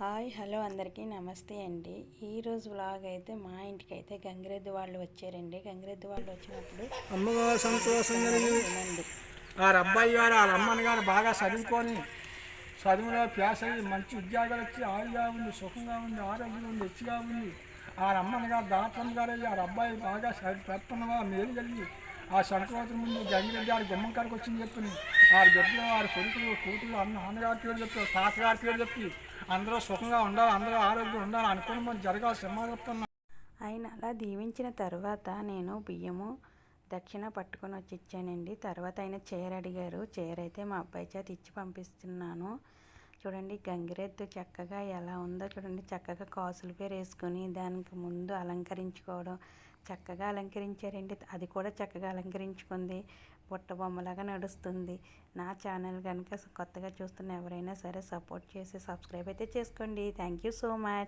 Hi hello అందరికీ నమస్తే అండి. ఈరోజు వ్లాగ్ అయితే మా ఇంటికి అయితే గంగిరెద్దు వాళ్ళు వచ్చారండి. గంగిరెద్దు వాళ్ళు వచ్చినప్పుడు అమ్మగారు సంతోషం కలిగింది. ఆ అబ్బాయి గారు వాళ్ళ అమ్మని గారు బాగా చదువుకొని చదువులో ప్యాస్ అయ్యి మంచి ఉద్యోగాలు వచ్చి ఆయుగా ఉంది, సుఖంగా ఉంది, ఆరోగ్యం ఉంది, హెచ్చుగా ఉంది. ఆ అమ్మని గారు డాక్టర్ గారు అయ్యి ఆ అబ్బాయి బాగా పెడుతున్నవా మేలు కలిగి ఆ సంక్రాంతి ముందు గంగిరెడ్డి ఆడు గుమ్మం కాడికి వచ్చింది చెప్పి ఆరు గడ్డలు ఆరు కొడుకులు కూతురు అన్నగారి పేరు చెప్పి తాతగారి పేరు చెప్పి అందరూ సుఖంగా ఉండాలి, అందరూ ఆరోగ్యం ఉండాలి అనుకుని మనం జరగాలి సినిమా చెప్తున్నా. ఆయన అలా దీవించిన తర్వాత నేను బియ్యము దక్షిణ పట్టుకొని వచ్చి ఇచ్చానండి. తర్వాత ఆయన చీర అడిగారు. చీర అయితే మా అబ్బాయి చేత ఇచ్చి పంపిస్తున్నాను. చూడండి గంగిరెద్దు చక్కగా ఎలా ఉందో చూడండి. చక్కగా కాసులు పేరు వేసుకొని దానికి ముందు అలంకరించుకోవడం చక్కగా అలంకరించారండి. అది కూడా చక్కగా అలంకరించుకుంది. బుట్ట బొమ్మలాగా నడుస్తుంది. నా ఛానల్ కనుక కొత్తగా చూస్తున్న ఎవరైనా సరే సపోర్ట్ చేసి సబ్స్క్రైబ్ అయితే చేసుకోండి. Thank you so much.